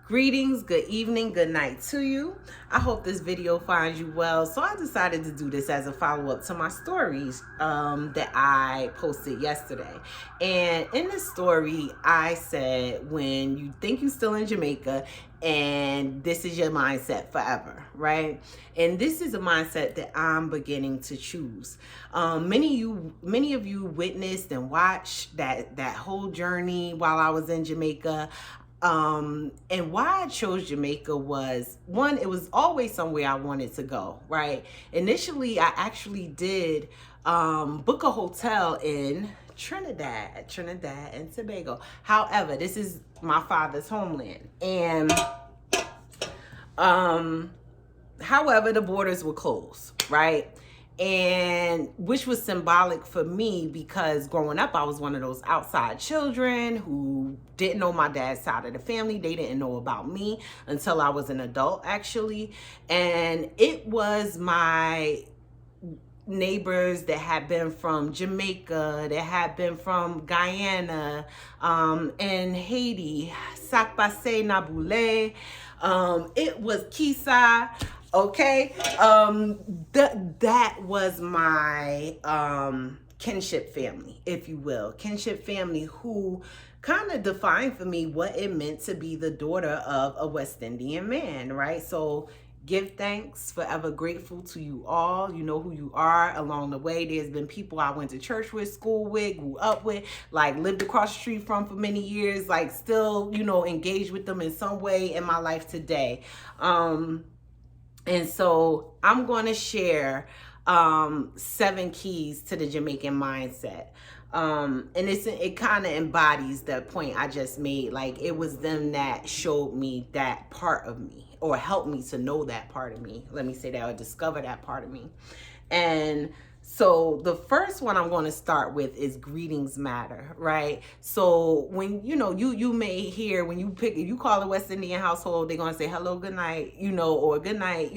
Greetings, good evening, good night to you. I hope this video finds you well. So I decided to do this as a follow-up to my stories that I posted yesterday. And in this story, I said, when you think you're still in Jamaica and this is your mindset forever, right? And this is a mindset that I'm beginning to choose. Many of you witnessed and watched that whole journey while I was in Jamaica. And why I chose Jamaica was, one, it was always somewhere I wanted to go, right? Initially, I actually did book a hotel in Trinidad and Tobago. However, this is my father's homeland. And however, the borders were closed, right? And which was symbolic for me because growing up, I was one of those outside children who didn't know my dad's side of the family. They didn't know about me until I was an adult, actually. And it was my neighbors that had been from Jamaica, that had been from Guyana, and Haiti, Sakpase Nabule. It was Kisa. Okay, that was my kinship family, if you will. Kinship family who kind of defined for me what it meant to be the daughter of a West Indian man, right? So give thanks, forever grateful to you all. You know who you are along the way. There's been people I went to church with, school with, grew up with, like lived across the street from for many years, like still, engaged with them in some way in my life today. And so I'm going to share 7 keys to the Jamaican mindset. And it kind of embodies the point I just made. Like, it was them that showed me that part of me, or helped me to know that part of me. Let me say that, or discover that part of me. And so the first one I'm going to start with is greetings matter, right? So when, you may hear, when if you call a West Indian household, they're going to say hello, good night, or good night,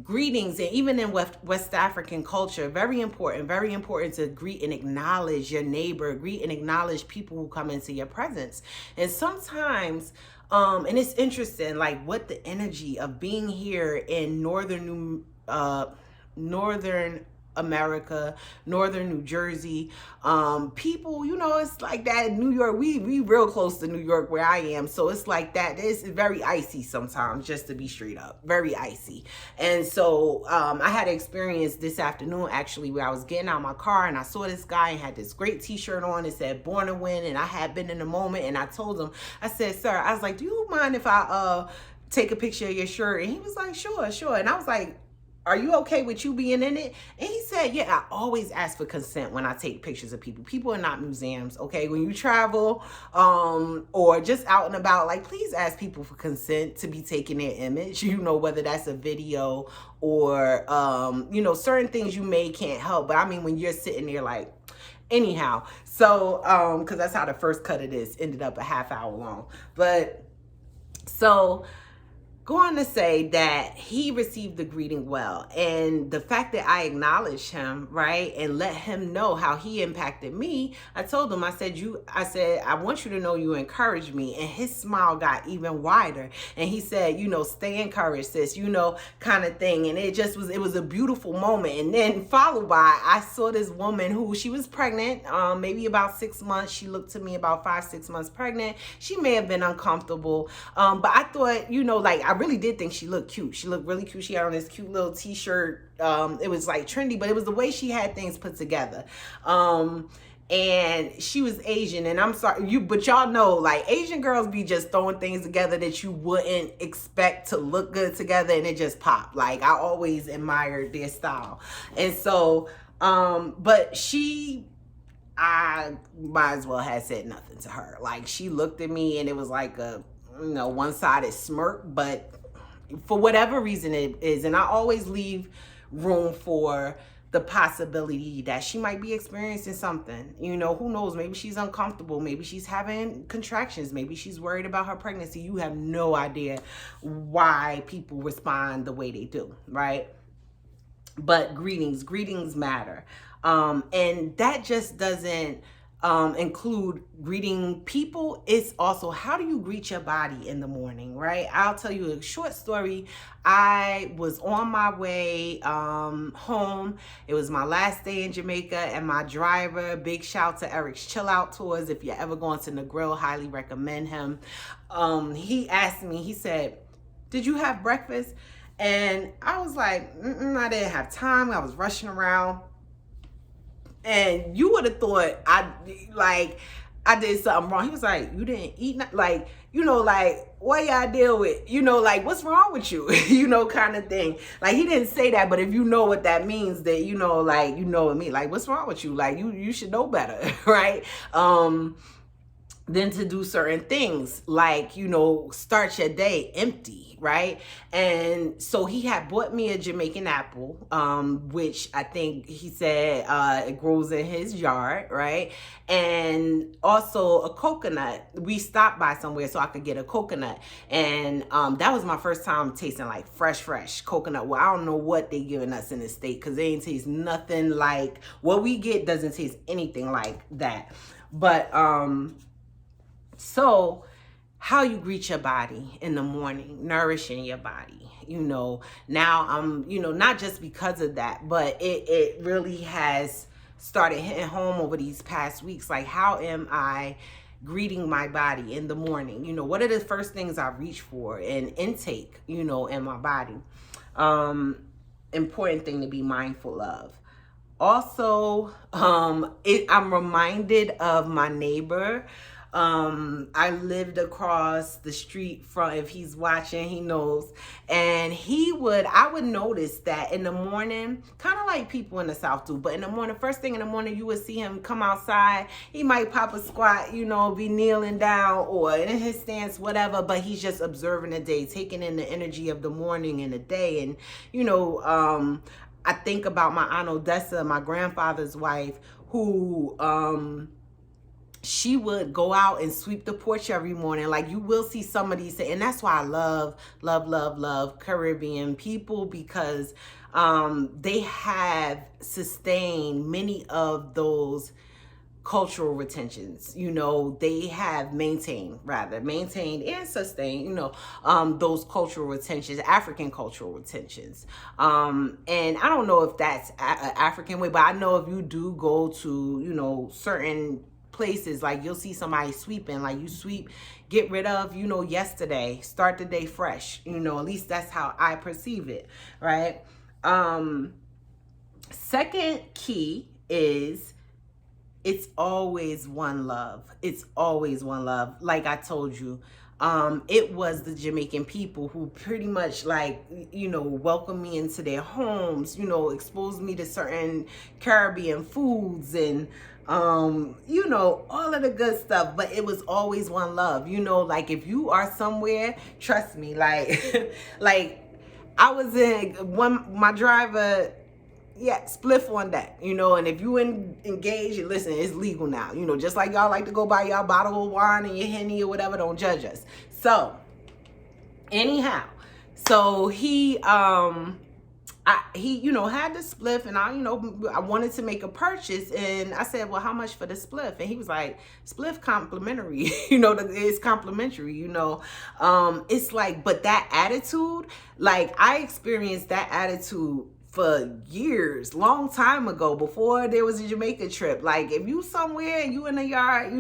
greetings. And even in West African culture, very important to greet and acknowledge your neighbor, greet and acknowledge people who come into your presence. And sometimes, and it's interesting, like what the energy of being here in northern America, northern New Jersey, people, it's like that. New York, we real close to New York where I am, so it's like that. It's very icy sometimes, just to be straight up, very icy. And so I had an experience this afternoon actually where I was getting out of my car and I saw this guy and had this great t-shirt on. It said Born to Win, and I had been in the moment, and I told him, I said, sir, I was like, do you mind if I take a picture of your shirt? And he was like, sure. And I was like, are you okay with you being in it? And he said, yeah, I always ask for consent when I take pictures of people. People are not museums, okay? When you travel or just out and about, like, please ask people for consent to be taking their image, whether that's a video or, certain things you can't help. But I mean, when you're sitting there, like, anyhow. So, because that's how the first cut of this ended up a half hour long. But so going to say that he received the greeting well, and the fact that I acknowledged him, right, and let him know how he impacted me. I told him, I said, I want you to know you encouraged me. And his smile got even wider, and he said, stay encouraged, sis, kind of thing. And it was a beautiful moment. And then followed by, I saw this woman who, she was pregnant, maybe about 6 months. She looked to me about 5-6 months pregnant. She may have been uncomfortable, but I thought, I really did think she looked cute. She looked really cute. She had on this cute little t-shirt. It was like trendy, but it was the way she had things put together. And she was Asian, and I'm sorry, but y'all know, like, Asian girls be just throwing things together that you wouldn't expect to look good together, and it just popped. Like, I always admired their style. And so, but I might as well have said nothing to her. Like, she looked at me, and it was like a, one-sided smirk, but for whatever reason it is. And I always leave room for the possibility that she might be experiencing something. Who knows? Maybe she's uncomfortable. Maybe she's having contractions. Maybe she's worried about her pregnancy. You have no idea why people respond the way they do, right? But greetings matter. And that just doesn't include greeting people. It's also how do you greet your body in the morning, right? I'll tell you a short story. I was on my way home. It was my last day in Jamaica, and my driver, big shout to Eric's Chill Out Tours. If you're ever going to Negril, highly recommend him. He asked me, he said, "Did you have breakfast?" And I was like, I didn't have time. I was rushing around. And you would have thought I did something wrong. He was like, "You didn't eat like, what y'all deal with? What's wrong with you?" Kind of thing. Like, he didn't say that, but if you know what that means, that what me. Like, what's wrong with you? Like, you should know better, right? Than to do certain things, like, start your day empty, right? And so he had bought me a Jamaican apple, which I think he said it grows in his yard, right? And also a coconut. We stopped by somewhere so I could get a coconut. And that was my first time tasting like fresh coconut. Well, I don't know what they giving us in the state, because they ain't taste nothing like what we get. Doesn't taste anything like that. But so how you greet your body in the morning, nourishing your body, now I'm, not just because of that, but it really has started hitting home over these past weeks. Like, how am I greeting my body in the morning? What are the first things I reach for and intake, in my body? Important thing to be mindful of. Also, I'm reminded of my neighbor. I lived across the street from, if he's watching, he knows. And I would notice that in the morning, kind of like people in the South do, but in the morning, first thing in the morning, you would see him come outside. He might pop a squat, be kneeling down or in his stance, whatever, but he's just observing the day, taking in the energy of the morning and the day. And, I think about my Aunt Odessa, my grandfather's wife, who, she would go out and sweep the porch every morning. Like, you will see some of these, and that's why I love Caribbean people, because they have sustained many of those cultural retentions. They have maintained and sustained, those cultural retentions, African cultural retentions. And I don't know if that's an African way, but I know if you do go to, certain places, like, you'll see somebody sweeping, like, you sweep, get rid of, yesterday, start the day fresh, at least that's how I perceive it, right? Second key is, it's always one love. It's always one love. Like I told you, it was the Jamaican people who pretty much welcomed me into their homes, exposed me to certain Caribbean foods and, all of the good stuff. But it was always one love. Like, if you are somewhere, trust me, like, I was my driver, spliff on that, and if you engage, listen, it's legal now, just like y'all like to go buy y'all bottle of wine and your Henny or whatever, don't judge us. So anyhow, so he had the spliff, and I wanted to make a purchase, and I said, "Well, how much for the spliff?" And he was like, "Spliff complimentary." It's complimentary. It's like, but that attitude, like, I experienced that attitude for years, long time ago, before there was a Jamaica trip. Like, if you somewhere and you in the yard,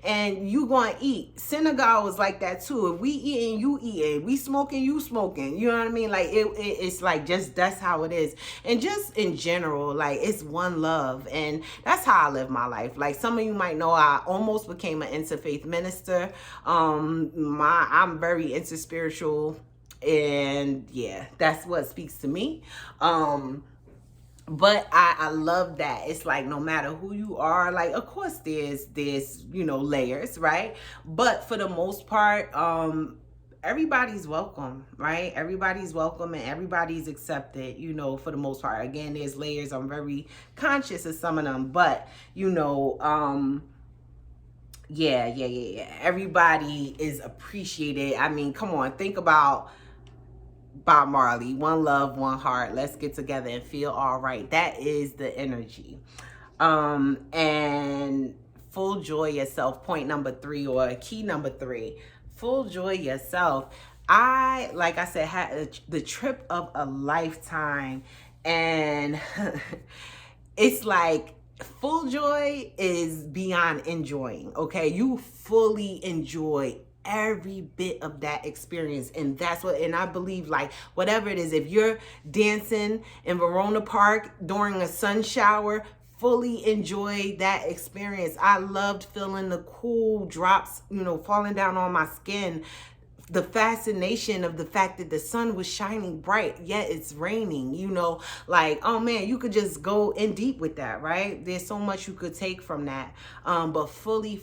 and you gonna eat. Senegal was like that too. If we eating, you eating. We smoking, you smoking. You know what I mean? Like, it's like, just, that's how it is. And just in general, like, it's one love. And that's how I live my life. Like, some of you might know, I almost became an interfaith minister. I'm very interspiritual. And yeah, that's what speaks to me. But I love that. It's like, no matter who you are, like, of course there's layers, right? But for the most part, everybody's welcome, right? Everybody's welcome and everybody's accepted, for the most part. Again, there's layers. I'm very conscious of some of them, but yeah. Everybody is appreciated. I mean, come on, think about Bob Marley, one love, one heart. Let's get together and feel all right. That is the energy. And full joy yourself. Point number 3, or key number 3, full joy yourself. I, like I said, had the trip of a lifetime, and it's like full joy is beyond enjoying. Okay, you fully enjoy every bit of that experience, and that's what, and I believe, like, whatever it is, if you're dancing in Verona Park during a sun shower, fully enjoy that experience. I loved feeling the cool drops, falling down on my skin. The fascination of the fact that the sun was shining bright, yet it's raining, like, oh man, you could just go in deep with that, right? There's so much you could take from that. But fully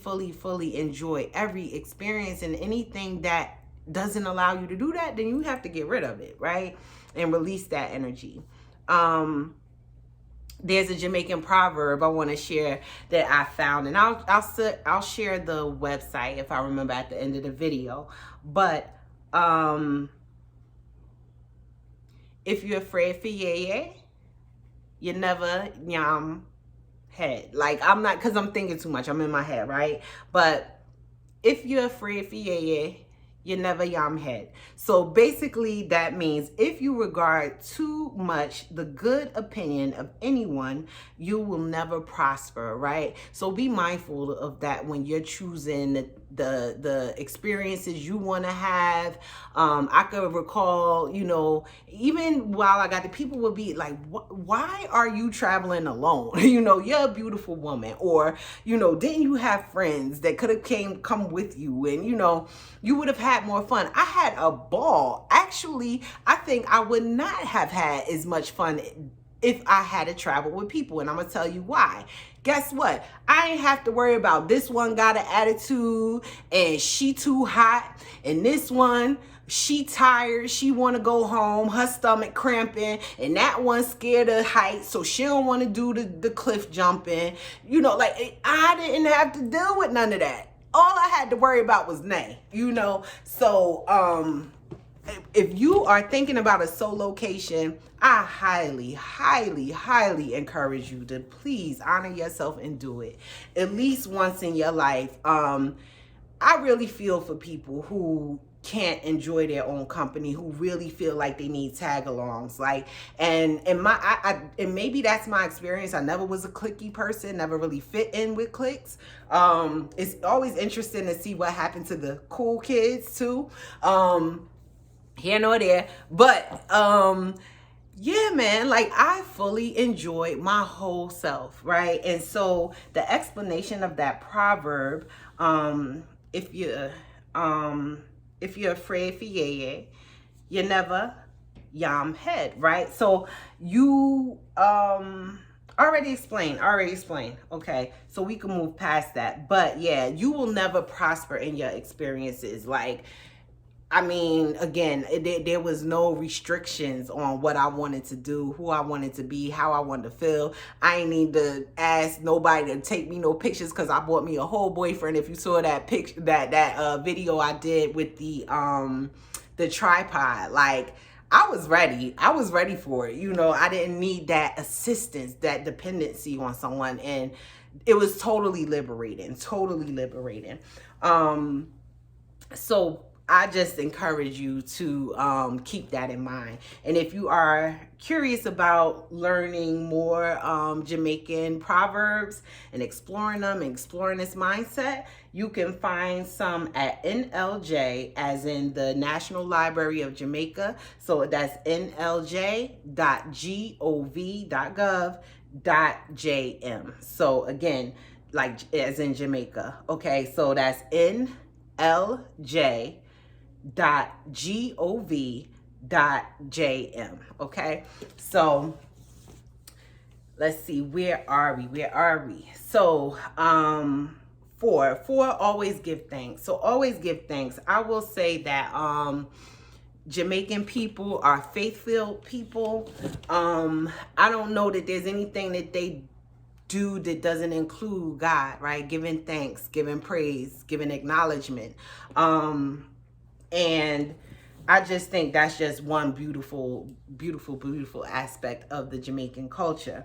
enjoy every experience, and anything that doesn't allow you to do that, then you have to get rid of it, right? And release that energy. There's a Jamaican proverb I want to share that I found, and I'll share the website if I remember at the end of the video. But if you're afraid for yeye, you never yam head. Like, I'm not, because I'm thinking too much. I'm in my head, right? But if you're afraid for yeye, you never yam head. So basically that means if you regard too much the good opinion of anyone, you will never prosper, right? So be mindful of that when you're choosing the experiences you want to have. I could recall, even while I got the people would be like, why are you traveling alone? You're a beautiful woman. Or, didn't you have friends that could have come with you? And, you would have had more fun. I had a ball. Actually, I think I would not have had as much fun if I had to travel with people. And I'm going to tell you why. Guess what? I ain't have to worry about this one got an attitude and she too hot, and this one, she tired, she want to go home, her stomach cramping, and that one scared of heights, so she don't want to do the cliff jumping. Like, I didn't have to deal with none of that. All I had to worry about was Nay, So, if you are thinking about a solocation, I highly encourage you to please honor yourself and do it at least once in your life. I really feel for people who can't enjoy their own company, who really feel like they need tag-alongs, like, and maybe that's my experience. I never was a cliquey person, never really fit in with cliques. It's always interesting to see what happened to the cool kids too. Here nor there, but yeah, man, like, I fully enjoyed my whole self, right? And so the explanation of that proverb, if you're afraid for yeye, you never yam head, right? So you already explained. Okay, so we can move past that. But yeah, you will never prosper in your experiences. Like, I mean, again, there was no restrictions on what I wanted to do, who I wanted to be, how I wanted to feel. I ain't need to ask nobody to take me no pictures because I bought me a whole boyfriend. If you saw that picture, that video I did with the tripod, like, I was ready. I was ready for it. I didn't need that assistance, that dependency on someone, and it was totally liberating. So I just encourage you to keep that in mind. And if you are curious about learning more Jamaican proverbs and exploring them and exploring this mindset, you can find some at NLJ, as in the National Library of Jamaica. So that's nlj.gov.gov.jm. So again, like, as in Jamaica. Okay, so that's nlj.gov.jm. Okay, so let's see, where are we? So four, always give thanks. So always give thanks. I will say that Jamaican people are faith-filled people. I don't know that there's anything that they do that doesn't include God, right? Giving thanks, giving praise, giving acknowledgement. And I just think that's just one beautiful aspect of the Jamaican culture.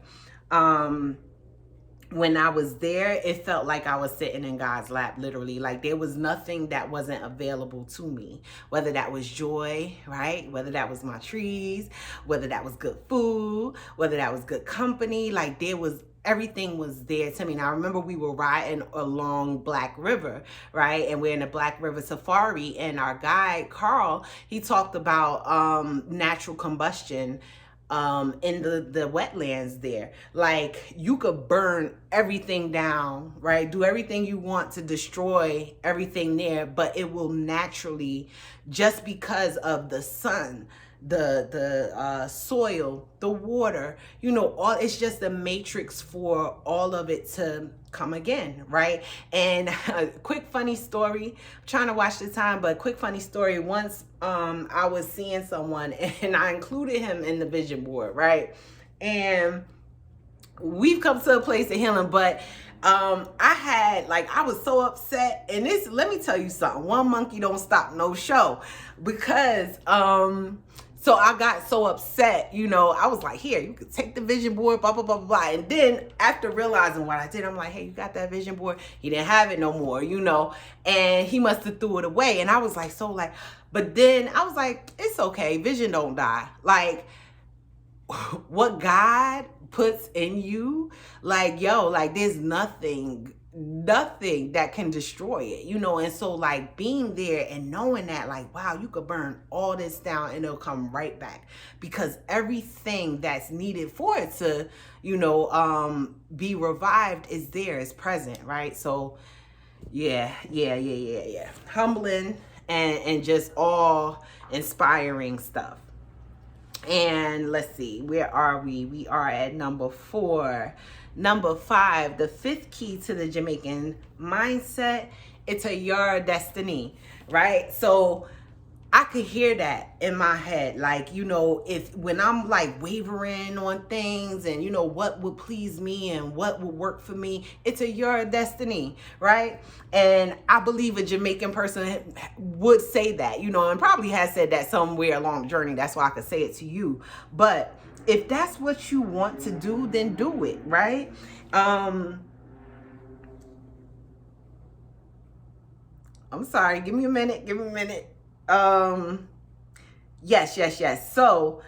when I was there, it felt like I was sitting in God's lap, literally. Like there was nothing that wasn't available to me, whether that was joy, right? Whether that was my trees, whether that was good food, whether that was good company. Like there was, everything was there to me. Now I remember we were riding along Black River, right? And we're in the Black River Safari, and our guide, Carl, he talked about natural combustion in the wetlands there. Like you could burn everything down, right? Do everything you want to destroy everything there, but it will naturally, just because of the sun, the soil, the water, you know, all, it's just a matrix for all of it to come again, right? And a quick funny story, I'm trying to watch the time, but quick funny story. Once I was seeing someone and I included him in the vision board, right? And we've come to a place of healing, but I was so upset. And this, let me tell you something, one monkey don't stop no show, because so I got so upset, you know, I was like, here, you could take the vision board, blah, blah, blah, blah. And then after realizing what I did, I'm like, hey, you got that vision board? He didn't have it no more, you know, and he must have threw it away. And I was like, so like, but then I was like, it's okay. Vision don't die. Like what God puts in you, like, yo, like there's nothing that can destroy it, you know. And so like being there and knowing that, like, wow, you could burn all this down and it'll come right back, because everything that's needed for it to, you know, be revived is there, is present, right? So yeah, humbling and just all inspiring stuff. And let's see, where are we? We are at number 4. Number 5, the 5th key to the Jamaican mindset, it's your destiny, right? So I could hear that in my head. Like, you know, if when I'm like wavering on things and, you know, what would please me and what would work for me, it's your destiny, right? And I believe a Jamaican person would say that, you know, and probably has said that somewhere along the journey. That's why I could say it to you. But if that's what you want to do, then do it, right? I'm sorry. Give me a minute. Yes. So,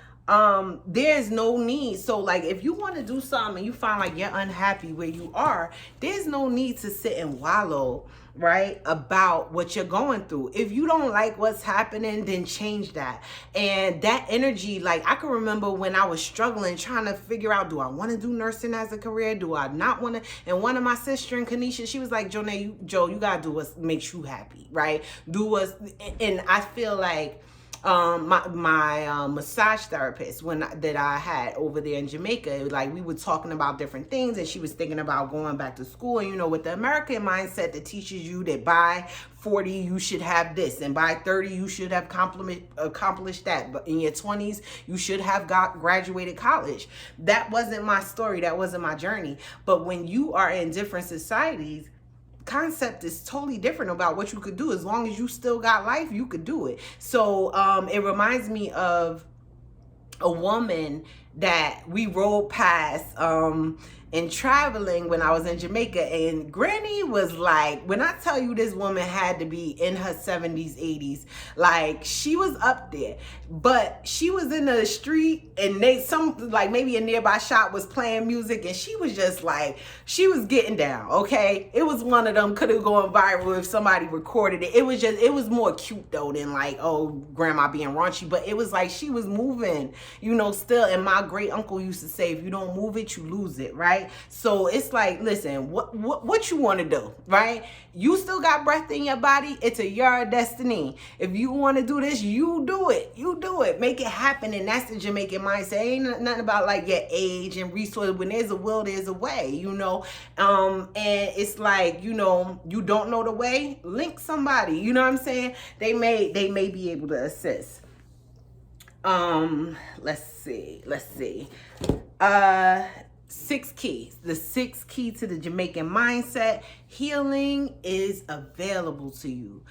there's no need. So like, if you want to do something and you find like you're unhappy where you are, there's no need to sit and wallow, right, about what you're going through. If you don't like what's happening, then change that. And that energy, like I can remember when I was struggling, trying to figure out, do I want to do nursing as a career? Do I not want to? And one of my sister in Kanisha, she was like, Joe, you gotta do what makes you happy, right? Do what, and I feel like my massage therapist that I had over there in Jamaica, like we were talking about different things, and she was thinking about going back to school. And you know, with the American mindset that teaches you that by 40 you should have this, and by 30 you should have accomplished that, but in your 20s you should have graduated college. That wasn't my story. That wasn't my journey. But when you are in different societies, concept is totally different about what you could do. As long as you still got life, you could do it. So it reminds me of a woman that we rode past in traveling when I was in Jamaica, and Granny was like, when I tell you this woman had to be in her 70s, 80s, like she was up there, but she was in the street and maybe a nearby shop was playing music, and she was just like, she was getting down, okay? It was one of them, could have gone viral if somebody recorded it. It was more cute though than like, oh, grandma being raunchy, but it was like she was moving, you know, still. And my great uncle used to say, if you don't move it, you lose it, right? So it's like, listen, what you want to do, right? You still got breath in your body. It's your destiny. If you want to do this, you do it. You do it. Make it happen. And that's the Jamaican mindset. Ain't nothing about like your age and resources. When there's a will, there's a way, you know. And it's like, you know, you don't know the way, link somebody. You know what I'm saying? They may be able to assist. Let's see. 6 keys. The 6th key to the Jamaican mindset: healing is available to you.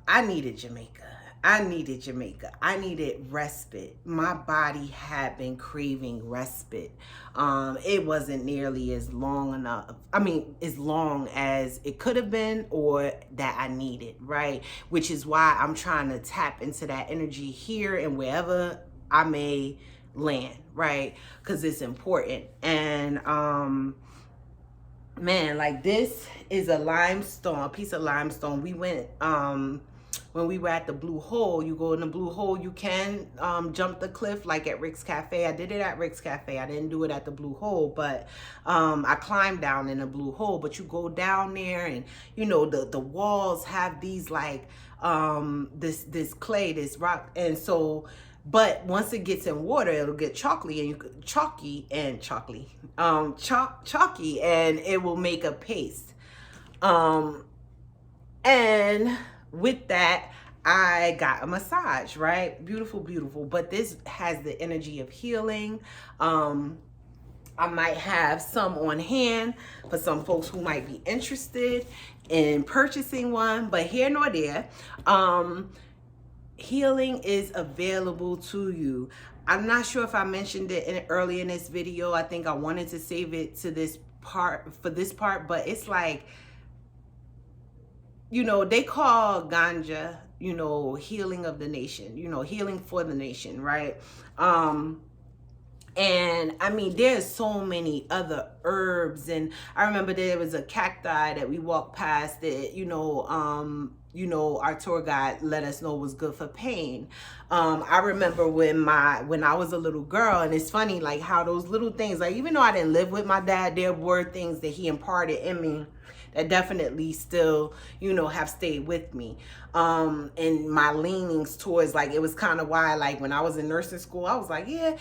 I needed Jamaica. I needed Jamaica. I needed respite. My body had been craving respite. It wasn't nearly as long enough. I mean, as long as it could have been or that I needed, right? Which is why I'm trying to tap into that energy here and wherever I may land, right? Because it's important. And man, like this is a limestone, a piece of limestone. We went when we were at the Blue Hole. You go in the Blue Hole, you can jump the cliff like at Rick's Cafe. I did it at Rick's Cafe. I didn't do it at the Blue Hole, but I climbed down in the Blue Hole. But you go down there, and you know the walls have these like this clay, this rock, and so. But once it gets in water, it'll get chalky, and chalky, and it will make a paste. And with that, I got a massage, right? Beautiful, beautiful. But this has the energy of healing. I might have some on hand for some folks who might be interested in purchasing one, but here nor there. Healing is available to you. I'm not sure if I mentioned it early in this video. I think I wanted to save it to this part, but it's like, you know, they call ganja, you know, healing of the nation, you know, healing for the nation, right? And I mean, there's so many other herbs, and I remember there was a cacti that we walked past that, you know, our tour guide let us know was good for pain. I remember when I was a little girl, and it's funny like how those little things, like even though I didn't live with my dad, there were things that he imparted in me that definitely still, you know, have stayed with me. And my leanings towards, like, it was kind of why, like, when I was in nursing school, I was like, yeah,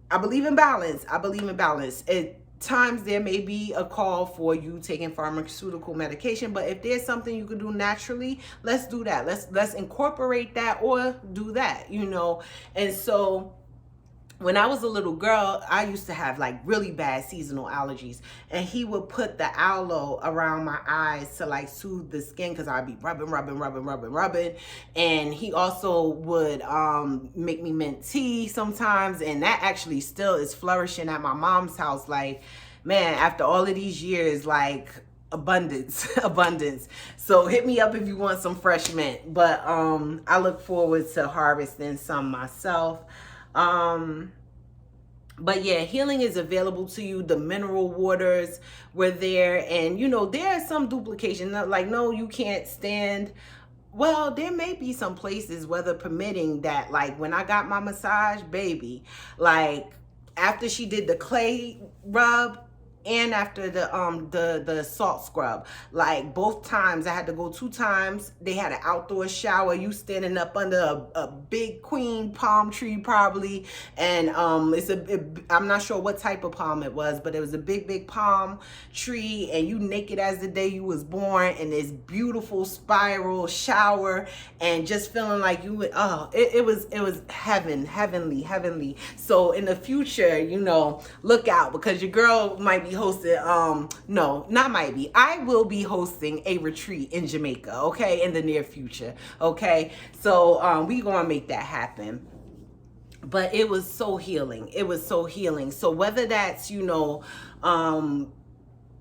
I believe in balance. I believe in balance. At times there may be a call for you taking pharmaceutical medication, but if there's something you can do naturally, let's do that. Let's incorporate that or do that, you know. And so when I was a little girl, I used to have like really bad seasonal allergies, and he would put the aloe around my eyes to like soothe the skin, because I'd be rubbing. And he also would make me mint tea sometimes, and that actually still is flourishing at my mom's house. Like, man, after all of these years, like, abundance. So hit me up if you want some fresh mint. But I look forward to harvesting some myself. But yeah, healing is available to you. The mineral waters were there, and you know, there is some duplication. Like, no, you can't stand. Well, there may be some places, weather permitting, that like when I got my massage, baby, like after she did the clay rub and after the salt scrub, like both times I had to go 2 times. They had an outdoor shower, you standing up under a big queen palm tree probably, and I'm not sure what type of palm it was, but it was a big palm tree, and you naked as the day you was born in this beautiful spiral shower, and just feeling like you would, it was heavenly. So in the future, you know, look out, because your girl might be hosting, no, not might be, I will be hosting a retreat in Jamaica, okay, in the near future, okay? So we gonna make that happen. But it was so healing. So whether that's, you know,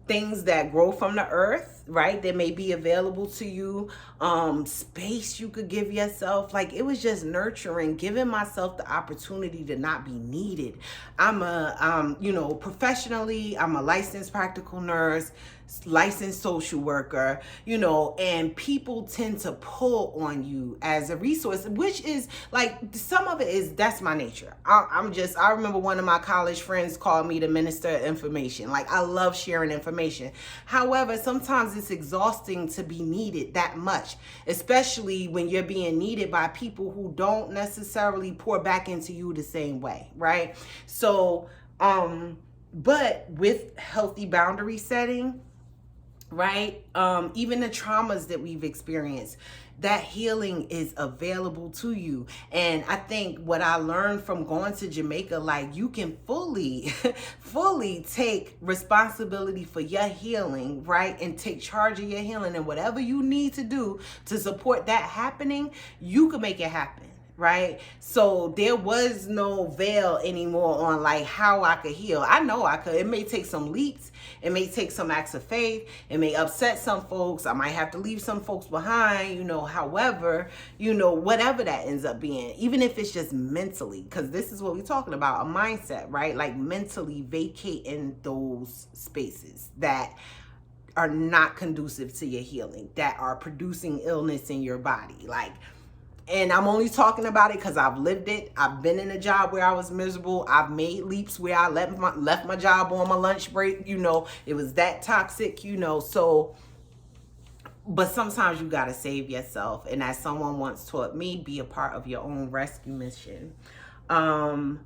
things that grow from the earth, right, that may be available to you, space you could give yourself, like, it was just nurturing, giving myself the opportunity to not be needed. I'm you know, professionally, I'm a licensed practical nurse, licensed social worker, you know, and people tend to pull on you as a resource, which is like, some of it is, that's my nature. I remember one of my college friends called me the minister of information. Like, I love sharing information. However, sometimes it's exhausting to be needed that much, especially when you're being needed by people who don't necessarily pour back into you the same way, right? So, but with healthy boundary setting, right? Even the traumas that we've experienced, that healing is available to you. And I think what I learned from going to Jamaica, like, you can fully fully take responsibility for your healing, right? And take charge of your healing, and whatever you need to do to support that happening, you can make it happen, right? So there was no veil anymore on like how I could heal. I know I could. It may take some leaps. It may take some acts of faith. It may upset some folks. I might have to leave some folks behind, however, whatever that ends up being, even if it's just mentally, because this is what we're talking about, a mindset, right? Like mentally vacating those spaces that are not conducive to your healing, that are producing illness in your body. And I'm only talking about it because I've lived it. I've been in a job where I was miserable. I've made leaps where I left my job on my lunch break. It was that toxic, so, but sometimes you got to save yourself. And as someone once taught me, be a part of your own rescue mission. The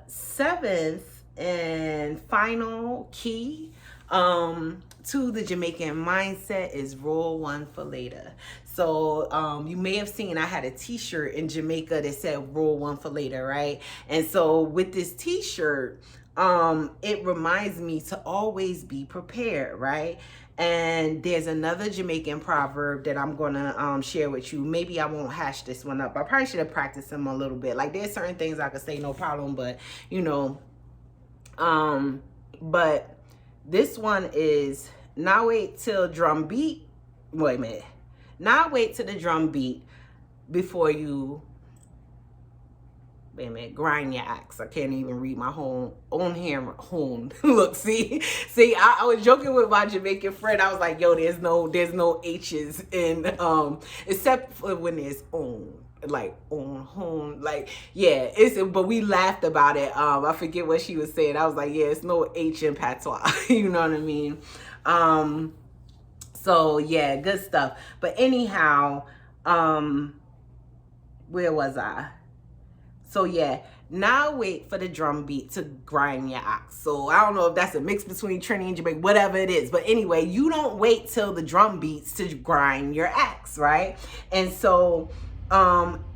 seventh and final key to the Jamaican mindset is rule one for later. So you may have seen I had a t-shirt in Jamaica that said rule one for later, right? And so with this t-shirt, it reminds me to always be prepared, right? And there's another Jamaican proverb that I'm gonna share with you. Maybe I won't hash this one up. I probably should have practiced them a little bit. Like, there's certain things I could say no problem, but but this one is, now wait till drum beat. Wait a minute. Now wait till the drum beat before you, wait a minute, grind your axe. I can't even read my own hand. Look, see, I was joking with my Jamaican friend. I was like, yo, there's no H's in, except for when there's on. Like on home, like, yeah, but we laughed about it. I forget what she was saying. I was like, yeah, it's no H in patois. You know what I mean? So yeah, good stuff. But anyhow, where was I? So yeah, now wait for the drum beat to grind your ox. So I don't know if that's a mix between Trinity and Jamaica, whatever it is. But anyway, you don't wait till the drum beats to grind your axe, right? And so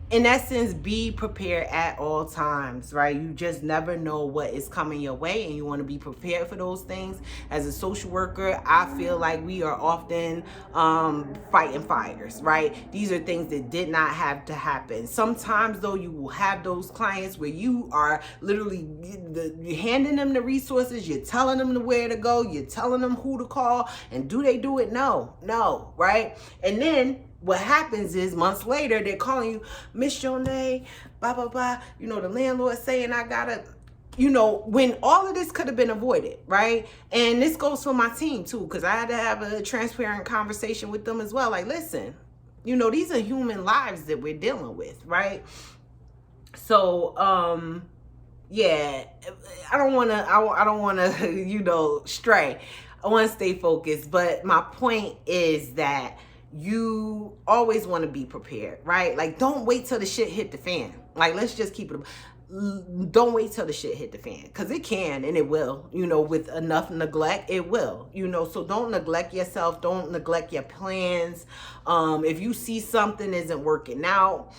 in essence, be prepared at all times, right? You just never know what is coming your way, and you want to be prepared for those things. As a social worker, I feel like we are often fighting fires, right? These are things that did not have to happen. Sometimes, though, you will have those clients where you are literally handing them the resources, you're telling them where to go, you're telling them who to call, and do they do it? No, right? And then what happens is, months later, they're calling you, Miss Jonay, blah, blah, blah. The landlord saying I gotta, when all of this could have been avoided, right? And this goes for my team too, because I had to have a transparent conversation with them as well. Like, listen, these are human lives that we're dealing with, right? So, yeah, I don't want to, stray. I want to stay focused. But my point is that you always want to be prepared, right? Like, don't wait till the shit hit the fan. Like, let's just keep it. Don't wait till the shit hit the fan, because it can and it will, with enough neglect, it will, so don't neglect yourself. Don't neglect your plans. If you see something isn't working out,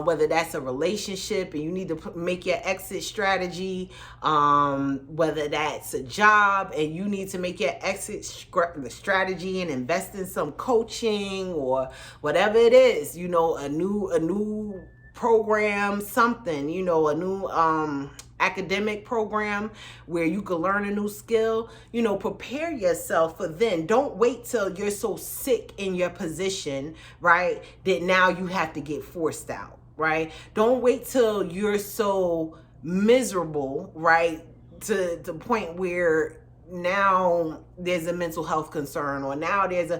whether that's a relationship and you need to make your exit strategy, whether that's a job and you need to make your exit strategy and invest in some coaching or whatever it is, a new program, something, a new academic program where you can learn a new skill, prepare yourself for then. Don't wait till you're so sick in your position, right, that now you have to get forced out, right? Don't wait till you're so miserable, right, to the point where now there's a mental health concern, or now there's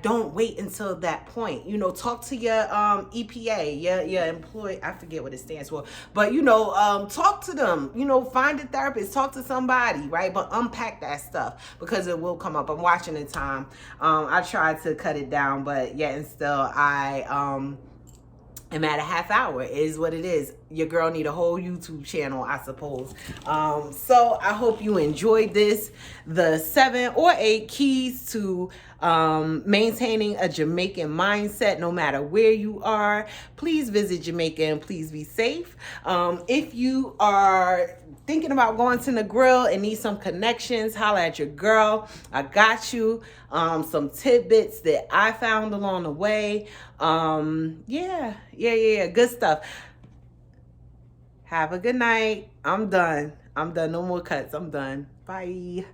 don't wait until that point. Talk to your EPA, your employee, I forget what it stands for, but talk to them, find a therapist, talk to somebody, right? But unpack that stuff, because it will come up. I'm watching the time. I tried to cut it down, but yet and still I'm at a half hour. It is what it is. Your girl need a whole YouTube channel, I suppose. So I hope you enjoyed this. The 7 or 8 keys to maintaining a Jamaican mindset no matter where you are. Please visit Jamaica and please be safe. If you are thinking about going to the grill and need some connections, holla at your girl. I got you. Some tidbits that I found along the way. Yeah. Good stuff. Have a good night. I'm done. No more cuts. I'm done. Bye.